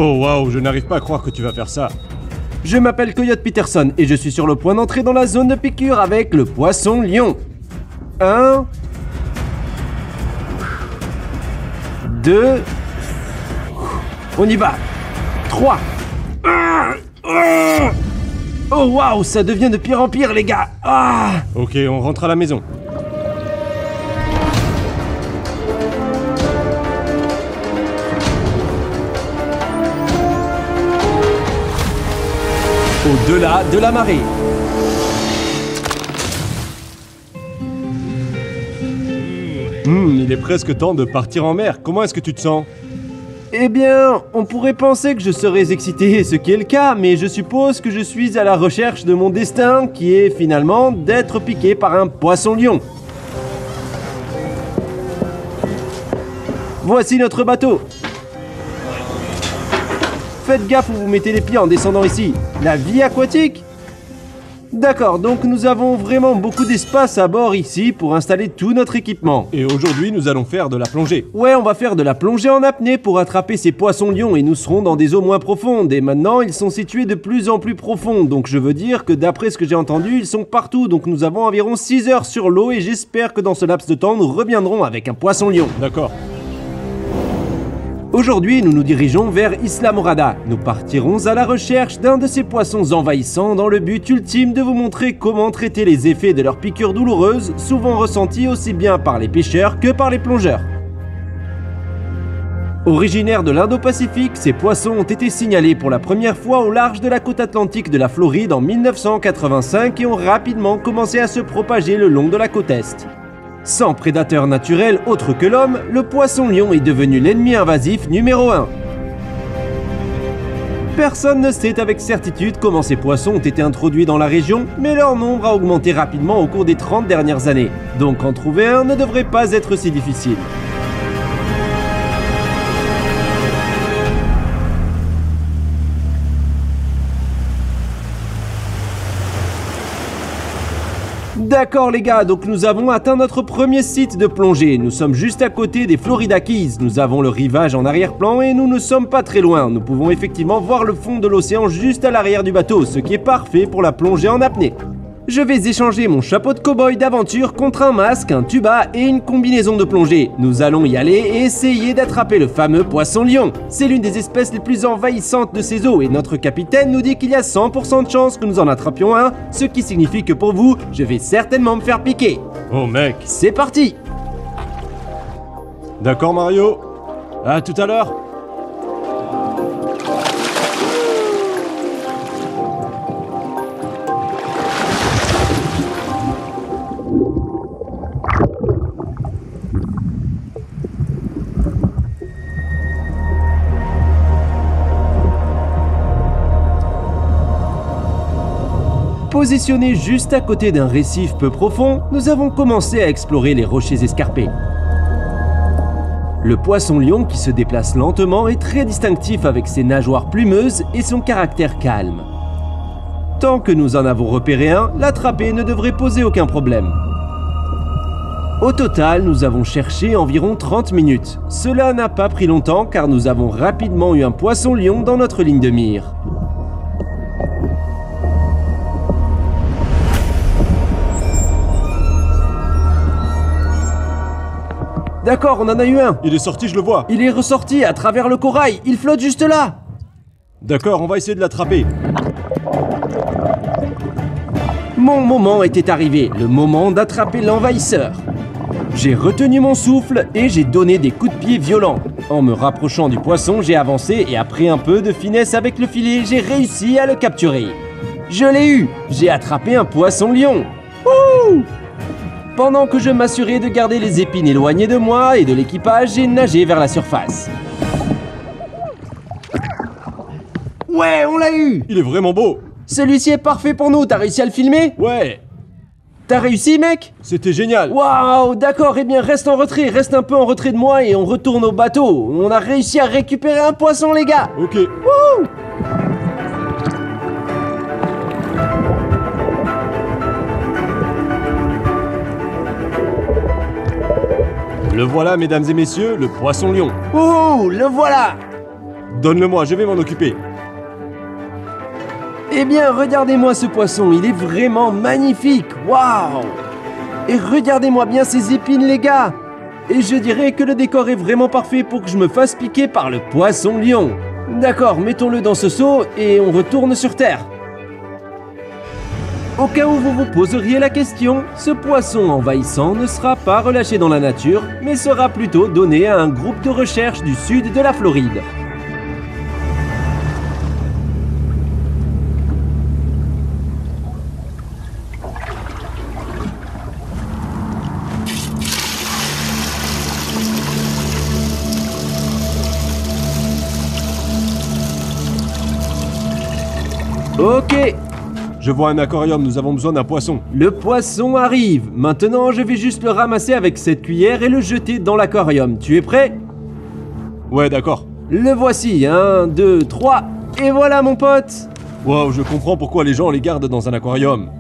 Oh waouh, je n'arrive pas à croire que tu vas faire ça. Je m'appelle Coyote Peterson et je suis sur le point d'entrer dans la zone de piqûre avec le poisson lion. 1... 2... On y va. 3... Oh waouh, ça devient de pire en pire les gars. Ah. Ok, on rentre à la maison. Au-delà de la marée. Il est presque temps de partir en mer. Comment est-ce que tu te sens? Eh bien, on pourrait penser que je serais excité, ce qui est le cas, mais je suppose que je suis à la recherche de mon destin, qui est finalement d'être piqué par un poisson-lion. Voici notre bateau. Faites gaffe où vous mettez les pieds en descendant ici. La vie aquatique? D'accord, donc nous avons vraiment beaucoup d'espace à bord ici pour installer tout notre équipement. Et aujourd'hui, nous allons faire de la plongée. Ouais, on va faire de la plongée en apnée pour attraper ces poissons-lions et nous serons dans des eaux moins profondes. Et maintenant, ils sont situés de plus en plus profonds. Donc je veux dire que d'après ce que j'ai entendu, ils sont partout. Donc nous avons environ 6 heures sur l'eau et j'espère que dans ce laps de temps, nous reviendrons avec un poisson-lion. D'accord. Aujourd'hui, nous nous dirigeons vers Isla Morada. Nous partirons à la recherche d'un de ces poissons envahissants dans le but ultime de vous montrer comment traiter les effets de leurs piqûres douloureuses, souvent ressenties aussi bien par les pêcheurs que par les plongeurs. Originaires de l'Indo-Pacifique, ces poissons ont été signalés pour la première fois au large de la côte atlantique de la Floride en 1985 et ont rapidement commencé à se propager le long de la côte est. Sans prédateur naturel autre que l'homme, le poisson-lion est devenu l'ennemi invasif numéro 1. Personne ne sait avec certitude comment ces poissons ont été introduits dans la région, mais leur nombre a augmenté rapidement au cours des 30 dernières années. Donc en trouver un ne devrait pas être si difficile. D'accord les gars, donc nous avons atteint notre premier site de plongée. Nous sommes juste à côté des Florida Keys. Nous avons le rivage en arrière-plan et nous ne sommes pas très loin. Nous pouvons effectivement voir le fond de l'océan juste à l'arrière du bateau, ce qui est parfait pour la plongée en apnée. Je vais échanger mon chapeau de cow-boy d'aventure contre un masque, un tuba et une combinaison de plongée. Nous allons y aller et essayer d'attraper le fameux poisson-lion. C'est l'une des espèces les plus envahissantes de ces eaux et notre capitaine nous dit qu'il y a 100% de chance que nous en attrapions un, ce qui signifie que pour vous, je vais certainement me faire piquer. Oh mec. C'est parti. D'accord Mario. À tout à l'heure. Positionnés juste à côté d'un récif peu profond, nous avons commencé à explorer les rochers escarpés. Le poisson-lion qui se déplace lentement est très distinctif avec ses nageoires plumeuses et son caractère calme. Tant que nous en avons repéré un, l'attraper ne devrait poser aucun problème. Au total, nous avons cherché environ 30 minutes. Cela n'a pas pris longtemps car nous avons rapidement eu un poisson-lion dans notre ligne de mire. D'accord, on en a eu un. Il est sorti, je le vois. Il est ressorti à travers le corail. Il flotte juste là. D'accord, on va essayer de l'attraper. Mon moment était arrivé, le moment d'attraper l'envahisseur. J'ai retenu mon souffle et j'ai donné des coups de pied violents. En me rapprochant du poisson, j'ai avancé et après un peu de finesse avec le filet, j'ai réussi à le capturer. Je l'ai eu. J'ai attrapé un poisson-lion. Ouh! Pendant que je m'assurais de garder les épines éloignées de moi et de l'équipage, j'ai nagé vers la surface. Ouais, on l'a eu! Il est vraiment beau. Celui-ci est parfait pour nous, t'as réussi à le filmer? Ouais. T'as réussi, mec? C'était génial. Waouh, d'accord, eh bien reste en retrait, reste un peu en retrait de moi et on retourne au bateau. On a réussi à récupérer un poisson, les gars. Ok. Wouh! Le voilà, mesdames et messieurs, le poisson-lion. Ouh, le voilà! Donne-le-moi, je vais m'en occuper. Eh bien, regardez-moi ce poisson, il est vraiment magnifique. Waouh! Et regardez-moi bien ces épines, les gars. Et je dirais que le décor est vraiment parfait pour que je me fasse piquer par le poisson lion. D'accord, mettons-le dans ce seau et on retourne sur Terre. Au cas où vous vous poseriez la question, ce poisson envahissant ne sera pas relâché dans la nature, mais sera plutôt donné à un groupe de recherche du sud de la Floride. Ok, Je vois un aquarium, nous avons besoin d'un poisson. le poisson arrive. Maintenant, je vais juste le ramasser avec cette cuillère et le jeter dans l'aquarium. Tu es prêt? Ouais, d'accord. Le voici, 1, 2, 3, et voilà mon pote. Wow, je comprends pourquoi les gens les gardent dans un aquarium.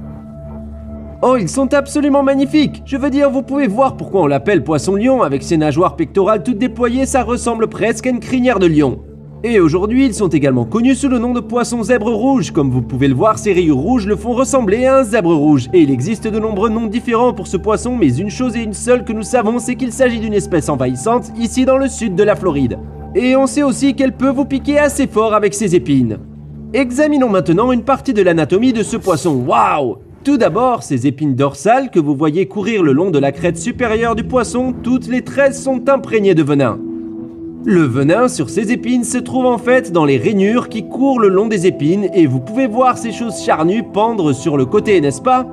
Oh, ils sont absolument magnifiques. Je veux dire, vous pouvez voir pourquoi on l'appelle poisson lion. Avec ses nageoires pectorales toutes déployées, ça ressemble presque à une crinière de lion. Et aujourd'hui, ils sont également connus sous le nom de poisson zèbre rouge. Comme vous pouvez le voir, ces rayures rouges le font ressembler à un zèbre rouge. Et il existe de nombreux noms différents pour ce poisson, mais une chose et une seule que nous savons, c'est qu'il s'agit d'une espèce envahissante ici dans le sud de la Floride. Et on sait aussi qu'elle peut vous piquer assez fort avec ses épines. Examinons maintenant une partie de l'anatomie de ce poisson. Waouh! Tout d'abord, ces épines dorsales que vous voyez courir le long de la crête supérieure du poisson, toutes les 13 sont imprégnées de venin. Le venin sur ces épines se trouve en fait dans les rainures qui courent le long des épines et vous pouvez voir ces choses charnues pendre sur le côté, n'est-ce pas?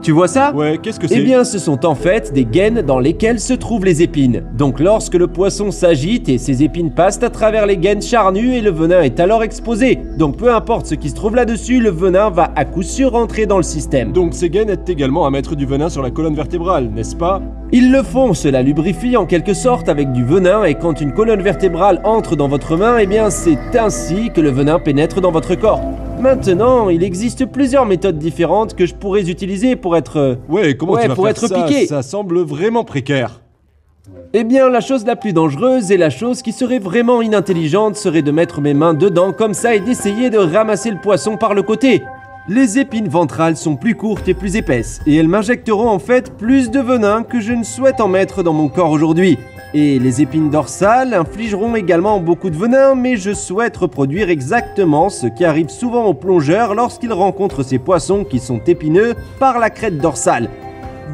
Tu vois ça? Ouais, qu'est-ce que c'est? Eh bien, ce sont en fait des gaines dans lesquelles se trouvent les épines. Donc lorsque le poisson s'agite et ses épines passent à travers les gaines charnues et le venin est alors exposé. Donc peu importe ce qui se trouve là-dessus, le venin va à coup sûr rentrer dans le système. Donc ces gaines aident également à mettre du venin sur la colonne vertébrale, n'est-ce pas? Ils le font, cela lubrifie en quelque sorte avec du venin et quand une colonne vertébrale entre dans votre main, eh bien c'est ainsi que le venin pénètre dans votre corps. Maintenant, il existe plusieurs méthodes différentes que je pourrais utiliser pour être... Ouais, comment tu vas pour faire être ça? piqué. Ça semble vraiment précaire. Eh bien, la chose la plus dangereuse et la chose qui serait vraiment inintelligente serait de mettre mes mains dedans comme ça et d'essayer de ramasser le poisson par le côté. Les épines ventrales sont plus courtes et plus épaisses, et elles m'injecteront en fait plus de venin que je ne souhaite en mettre dans mon corps aujourd'hui. Et les épines dorsales infligeront également beaucoup de venin, mais je souhaite reproduire exactement ce qui arrive souvent aux plongeurs lorsqu'ils rencontrent ces poissons qui sont épineux par la crête dorsale.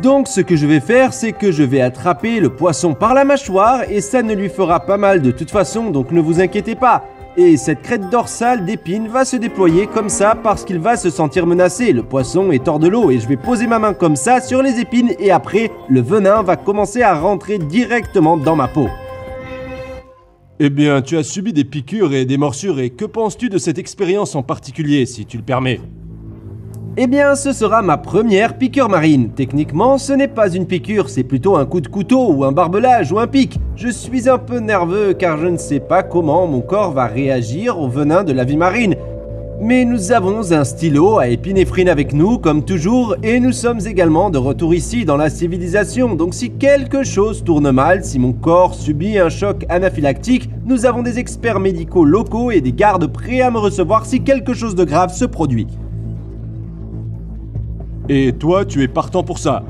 Donc ce que je vais faire, c'est que je vais attraper le poisson par la mâchoire et ça ne lui fera pas mal de toute façon, donc ne vous inquiétez pas. Et cette crête dorsale d'épines va se déployer comme ça parce qu'il va se sentir menacé. Le poisson est hors de l'eau et je vais poser ma main comme ça sur les épines et après, le venin va commencer à rentrer directement dans ma peau. Eh bien, tu as subi des piqûres et des morsures, et que penses-tu de cette expérience en particulier, si tu le permets? Eh bien, ce sera ma première piqûre marine. Techniquement, ce n'est pas une piqûre, c'est plutôt un coup de couteau ou un barbelage ou un pic. Je suis un peu nerveux car je ne sais pas comment mon corps va réagir au venin de la vie marine. Mais nous avons un stylo à épinéphrine avec nous, comme toujours, et nous sommes également de retour ici dans la civilisation. Donc si quelque chose tourne mal, si mon corps subit un choc anaphylactique, nous avons des experts médicaux locaux et des gardes prêts à me recevoir si quelque chose de grave se produit. Et toi, tu es partant pour ça?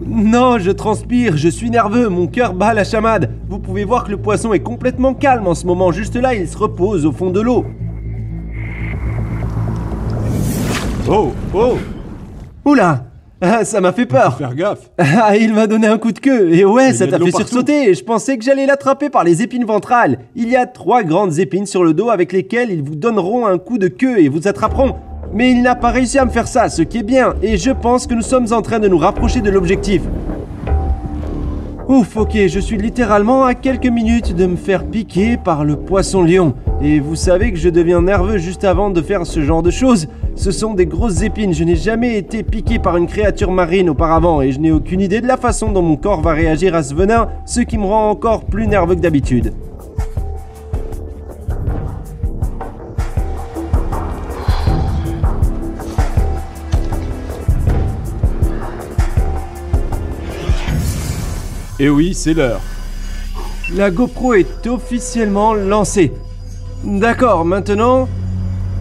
Non, je transpire, je suis nerveux, mon cœur bat la chamade. Vous pouvez voir que le poisson est complètement calme en ce moment, juste là, il se repose au fond de l'eau. Oh, oh, Oula! Ah, ça m'a fait peur. faire gaffe. Ah, il m'a donné un coup de queue. Et ouais, Mais ça il y a t'a de l'eau fait partout. sursauter. Je pensais que j'allais l'attraper par les épines ventrales. Il y a 3 grandes épines sur le dos avec lesquelles ils vous donneront un coup de queue et vous attraperont. Mais il n'a pas réussi à me faire ça, ce qui est bien. Et je pense que nous sommes en train de nous rapprocher de l'objectif. Ouf, ok, je suis littéralement à quelques minutes de me faire piquer par le poisson lion. Et vous savez que je deviens nerveux juste avant de faire ce genre de choses. Ce sont des grosses épines, je n'ai jamais été piqué par une créature marine auparavant et je n'ai aucune idée de la façon dont mon corps va réagir à ce venin, ce qui me rend encore plus nerveux que d'habitude. Et oui, c'est l'heure. La GoPro est officiellement lancée. D'accord, maintenant,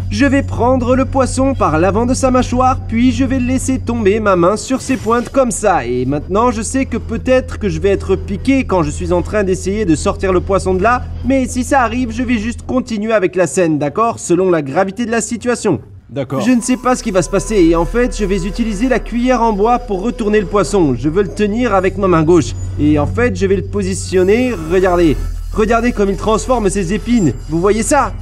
je vais prendre le poisson par l'avant de sa mâchoire, puis je vais laisser tomber ma main sur ses pointes comme ça. Et maintenant, je sais que peut-être que je vais être piqué quand je suis en train d'essayer de sortir le poisson de là, mais si ça arrive, je vais juste continuer avec la scène, d'accord? Selon la gravité de la situation. D'accord. Je ne sais pas ce qui va se passer et en fait je vais utiliser la cuillère en bois pour retourner le poisson. Je veux le tenir avec ma main gauche et en fait je vais le positionner, regardez. Regardez comme il transforme ses épines, vous voyez ça?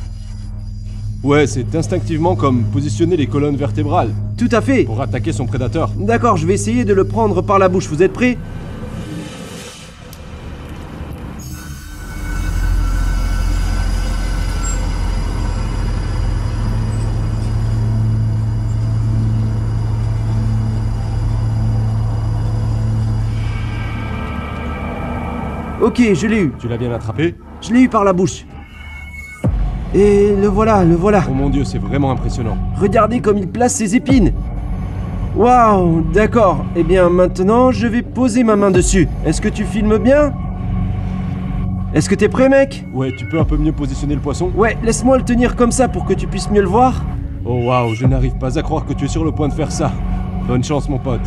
Ouais, c'est instinctivement comme positionner les colonnes vertébrales Tout à fait. pour attaquer son prédateur. D'accord, je vais essayer de le prendre par la bouche, vous êtes prêts? Ok, je l'ai eu. Tu l'as bien attrapé? Je l'ai eu par la bouche. Et le voilà, le voilà. Oh mon dieu, c'est vraiment impressionnant. Regardez comme il place ses épines. Waouh, d'accord. Eh bien maintenant, je vais poser ma main dessus. Est-ce que tu filmes bien? Est-ce que t'es prêt, mec? Ouais, tu peux un peu mieux positionner le poisson? Ouais, laisse-moi le tenir comme ça pour que tu puisses mieux le voir. Oh waouh, je n'arrive pas à croire que tu es sur le point de faire ça. Bonne chance, mon pote.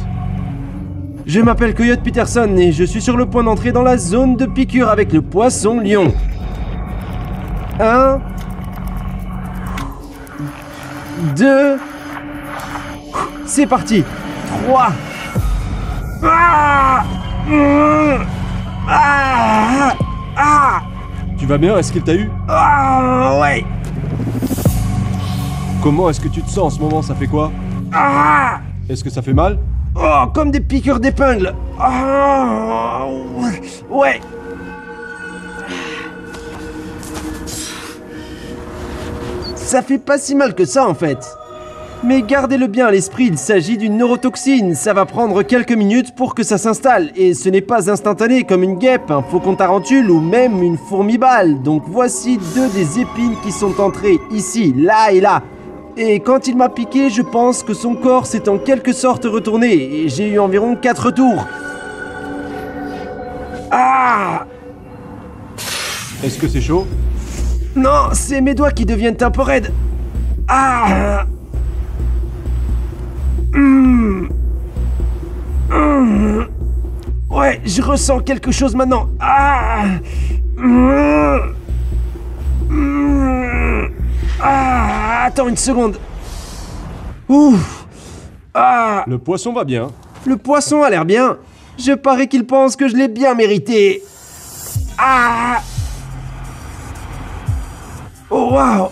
Je m'appelle Coyote Peterson et je suis sur le point d'entrer dans la zone de piqûre avec le poisson lion. 1, 2, c'est parti. 3. Ah, ah, ah, Tu vas bien? Est-ce qu'il t'a eu? ah, ouais. Comment est-ce que tu te sens en ce moment? Ça fait quoi? Ah, Est-ce que ça fait mal? oh, comme des piqûres d'épingle. Ah, ouais. Ça fait pas si mal que ça en fait. Mais gardez-le bien à l'esprit, il s'agit d'une neurotoxine. Ça va prendre quelques minutes pour que ça s'installe. Et ce n'est pas instantané comme une guêpe, un faucon tarentule ou même une fourmi-balle. Donc voici 2 des épines qui sont entrées ici, là et là. Et quand il m'a piqué, je pense que son corps s'est en quelque sorte retourné. Et j'ai eu environ 4 tours. Ah! Est-ce que c'est chaud? Non, c'est mes doigts qui deviennent un peu raides. Ah! Ouais, je ressens quelque chose maintenant. Ah! Ah! Attends une seconde. Ouf! Ah! Le poisson va bien. Le poisson a l'air bien. Je parie qu'il pense que je l'ai bien mérité. Ah! Oh waouh!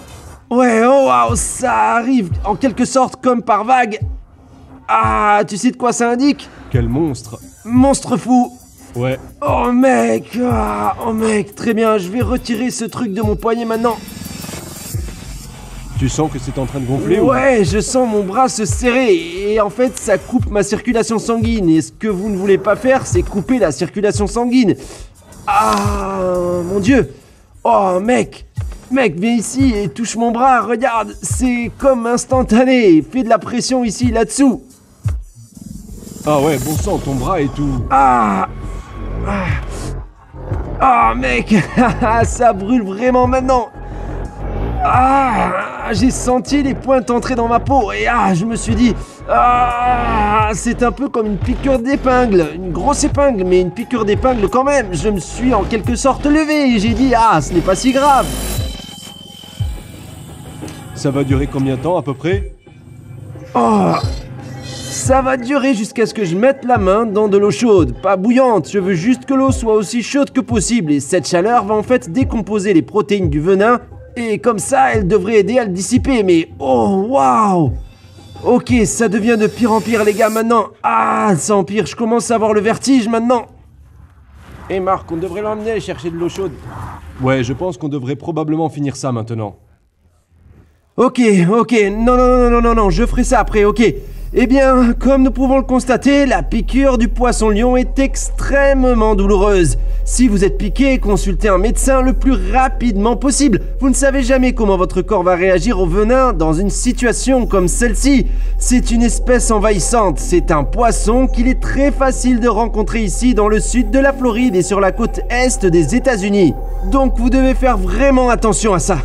Ouais, oh waouh, ça arrive en quelque sorte comme par vague. Ah, tu sais de quoi ça indique? Quel monstre! Monstre fou! Ouais, Oh mec! Ah, oh mec, très bien, je vais retirer ce truc de mon poignet maintenant. tu sens que c'est en train de gonfler ou... Ouais, je sens mon bras se serrer et en fait ça coupe ma circulation sanguine. Et ce que vous ne voulez pas faire, c'est couper la circulation sanguine. Ah, mon Dieu! Oh mec! Mec, viens ici et touche mon bras, regarde, c'est comme instantané. Fais de la pression ici, là-dessous. Ah ouais, bon sang, ton bras et tout. Ah! Ah, mec! Ça brûle vraiment maintenant! Ah! J'ai senti les pointes entrer dans ma peau et je me suis dit... Ah! C'est un peu comme une piqûre d'épingle. Une grosse épingle, mais une piqûre d'épingle quand même. Je me suis en quelque sorte levé et j'ai dit... Ah, ce n'est pas si grave! Ça va durer combien de temps à peu près? Oh! Ça va durer jusqu'à ce que je mette la main dans de l'eau chaude, pas bouillante, je veux juste que l'eau soit aussi chaude que possible et cette chaleur va en fait décomposer les protéines du venin et comme ça elle devrait aider à le dissiper mais oh waouh! Ok, ça devient de pire en pire les gars maintenant, ça empire, je commence à avoir le vertige maintenant. Et Marc, on devrait l'emmener chercher de l'eau chaude. Ouais, je pense qu'on devrait probablement finir ça maintenant. Ok, non, je ferai ça après, ok. Eh bien, comme nous pouvons le constater, la piqûre du poisson-lion est extrêmement douloureuse. Si vous êtes piqué, consultez un médecin le plus rapidement possible. Vous ne savez jamais comment votre corps va réagir au venin dans une situation comme celle-ci. C'est une espèce envahissante, c'est un poisson qu'il est très facile de rencontrer ici dans le sud de la Floride et sur la côte est des États-Unis. Donc vous devez faire vraiment attention à ça.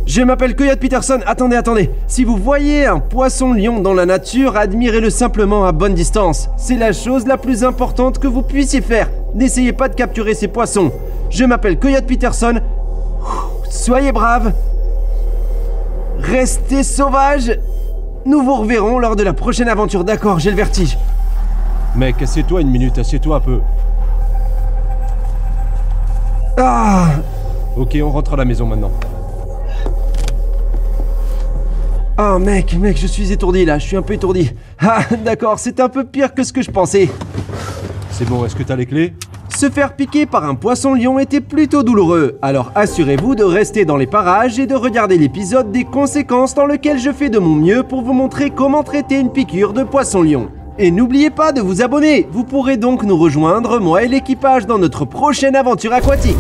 Je m'appelle Coyote Peterson, attendez. Si vous voyez un poisson-lion dans la nature, admirez-le simplement à bonne distance. C'est la chose la plus importante que vous puissiez faire. N'essayez pas de capturer ces poissons. Je m'appelle Coyote Peterson. Soyez braves. Restez sauvages. Nous vous reverrons lors de la prochaine aventure, d'accord, j'ai le vertige. Mec, assieds-toi une minute, assieds-toi un peu. Ah! Ok, on rentre à la maison maintenant. Oh mec, je suis étourdi là, je suis un peu étourdi. Ah, d'accord, c'est un peu pire que ce que je pensais. C'est bon, est-ce que t'as les clés? Se faire piquer par un poisson-lion était plutôt douloureux, alors assurez-vous de rester dans les parages et de regarder l'épisode des conséquences dans lequel je fais de mon mieux pour vous montrer comment traiter une piqûre de poisson-lion. Et n'oubliez pas de vous abonner, vous pourrez donc nous rejoindre, moi et l'équipage, dans notre prochaine aventure aquatique.